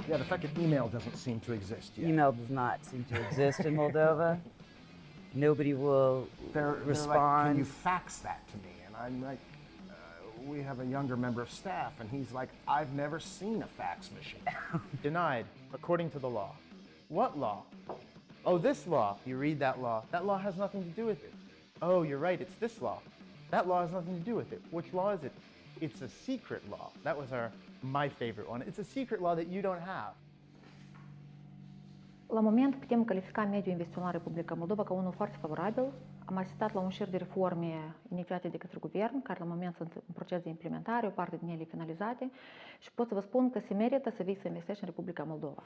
Yeah, the fact that email doesn't seem to exist yet. Email does not seem to exist in Moldova. Nobody will respond. Like, can you fax that to me? And I'm like, we have a younger member of staff, and he's like, I've never seen a fax machine. Denied, according to the law. What law? Oh, this law. You read that law. That law has nothing to do with it. Oh, you're right, it's this law. That law has nothing to do with it. Which law is it? It's a secret law. That was my favorite one. It's a secret law that you don't have. La moment putem califica mediul investițional în Republica Moldova ca unul foarte favorabil. Am asistat la un șir de reforme inițiate de către guvern, care la moment sunt în proces de implementare, o parte din ele finalizate, și pot să vă spun că se merită să vii să investești în Republica Moldova.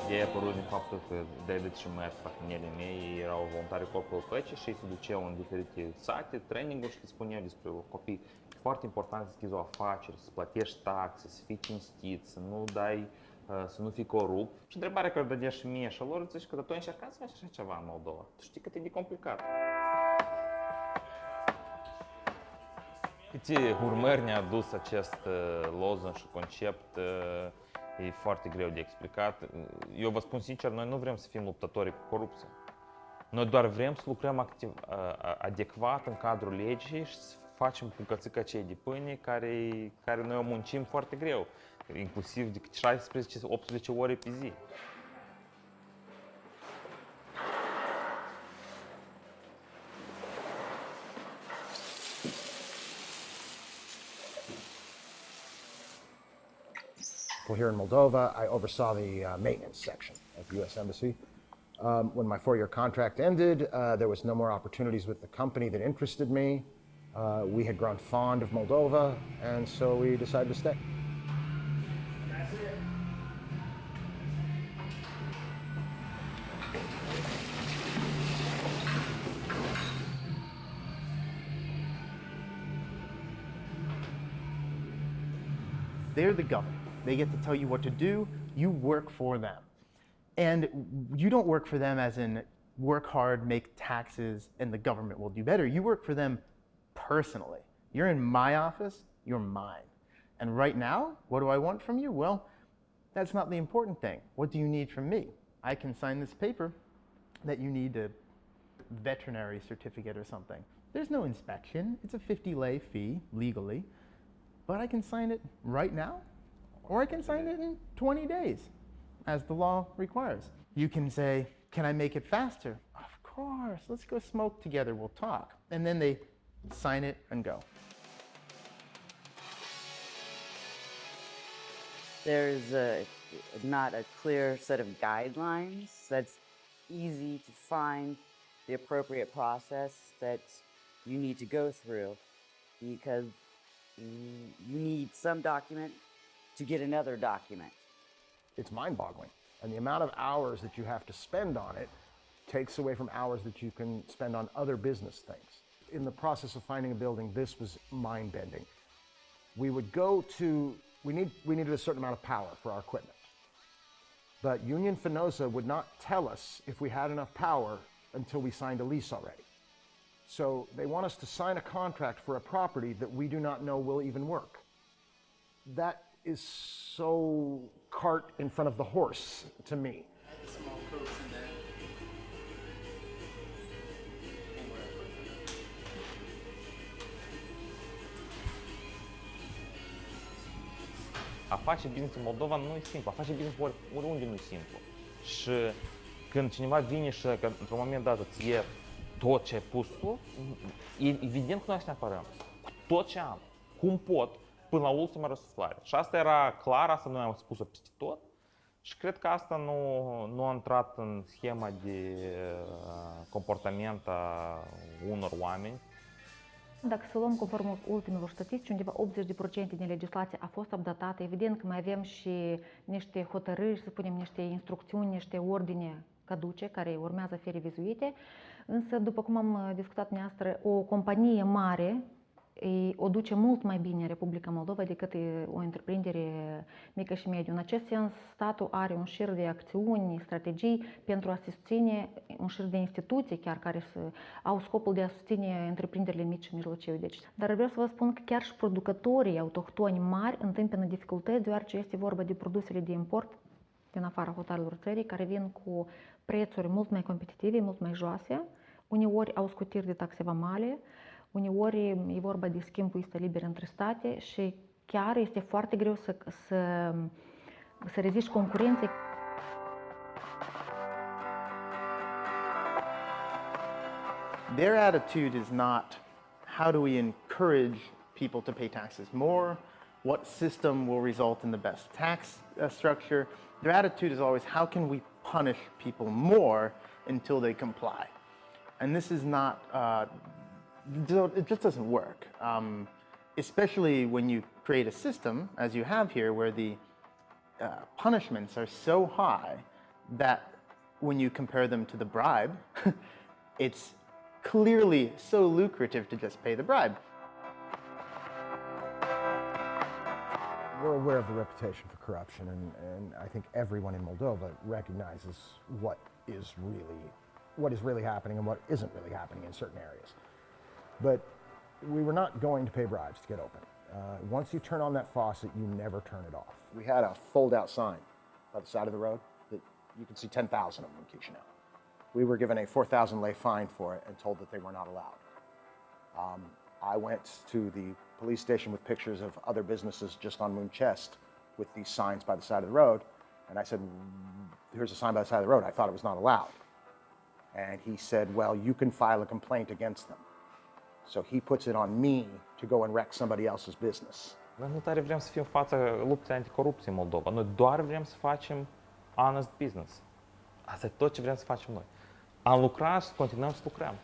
Ideea a apărut din faptul că David și Matt, partenerii mei, erau voluntari Corpul Păcii și ei se duceau în diferite sate, training-uri și le spuneau despre copii. E foarte important să deschizi o afacere, să plătești taxe, să fii cinstit, să nu fii corupt. Și întrebarea care o dădea și mie și lor, zice că tu ai încercat să faci așa ceva în Moldova. Tu știi cât e de complicat. Câte urmări ne-a adus acest loză și concept, e foarte greu de explicat. Eu vă spun sincer, noi nu vrem să fim luptători cu corupția. Noi doar vrem să lucrăm adecvat în cadrul legii și să facem bucățică aceea de pâine care noi o muncim foarte greu, inclusiv de 16-18 ore pe zi. Well, here in Moldova, I oversaw the maintenance section at the U.S. Embassy. When my 4-year contract ended, there was no more opportunities with the company that interested me. We had grown fond of Moldova, and so we decided to stay. That's it. They're the government. They get to tell you what to do. You work for them. And you don't work for them as in work hard, make taxes, and the government will do better. You work for them personally. You're in my office, you're mine. And right now, what do I want from you? Well, that's not the important thing. What do you need from me? I can sign this paper that you need a veterinary certificate or something. There's no inspection. It's a 50 lei fee, legally. But I can sign it right now, or I can sign it in 20 days, as the law requires. You can say, can I make it faster? Of course, let's go smoke together, we'll talk. And then they sign it and go. There's not a clear set of guidelines that's easy to find the appropriate process that you need to go through, because you need some document to get another document. It's mind-boggling. And the amount of hours that you have to spend on it takes away from hours that you can spend on other business things. In the process of finding a building, this was mind-bending. We needed a certain amount of power for our equipment. But Union Fenosa would not tell us if we had enough power until we signed a lease already. So they want us to sign a contract for a property that we do not know will even work. That is so cart in front of the horse to me. Small crooks in there. A face business în Moldova nu e simplu, a face business oriunde nu e simplu. Și când cineva vine și că într-un moment dat îți iei tot ce ai pus tu, evident că noi să ne apărăm. Cu tot ce am, cum pot, până la ultima răsuflare. Și asta era clar, asta noi am spus-o peste tot. Și cred că asta nu a intrat în schema de comportament a unor oameni. Dacă să luăm conform ultimelor statistici, undeva 80% din legislație a fost updatată. Evident că mai avem și niște hotărâri, să spunem, niște instrucțiuni, niște ordine caduce, care urmează a fi revizuite, însă, după cum am discutat dumneavoastră, o companie mare o duce mult mai bine Republica Moldova decât o întreprindere mică și medie. În acest sens, statul are un șir de acțiuni, strategii pentru a susține, un șir de instituții chiar care au scopul de a susține întreprinderile mici și mijlocii. Deci, dar vreau să vă spun că chiar și producătorii autohtoni mari întâmpină dificultăți, deoarece este vorba de produsele de import din afara hotelelor țării, care vin cu prețuri mult mai competitive, mult mai joase. Uneori au scutiri de taxe vamale, uneori e vorba de schimbul este liber între state și chiar este foarte greu să reziști concurenței. Their attitude is not how do we encourage people to pay taxes more, what system will result in the best tax structure. Their attitude is always how can we punish people more until they comply. And this is not, it just doesn't work. Especially when you create a system, as you have here, where the punishments are so high that when you compare them to the bribe, it's clearly so lucrative to just pay the bribe. We're aware of the reputation for corruption, and I think everyone in Moldova recognizes what is really happening and what isn't really happening in certain areas. But we were not going to pay bribes to get open. Once you turn on that faucet, you never turn it off. We had a fold-out sign by the side of the road that you could see 10,000 of them in Chisinau. We were given a 4,000 lei fine for it and told that they were not allowed. I went to the police station with pictures of other businesses just on Munchest with these signs by the side of the road, and I said, here's a sign by the side of the road. I thought it was not allowed. And he said, well, you can file a complaint against them. So he puts it on me to go and wreck somebody else's business. Noi nu tare vrem să fim în fața luptei anticorupție în Moldova. Noi doar vrem să facem honest business. Asta e tot ce vrem să facem noi. Am lucrat și să continuăm să lucrăm.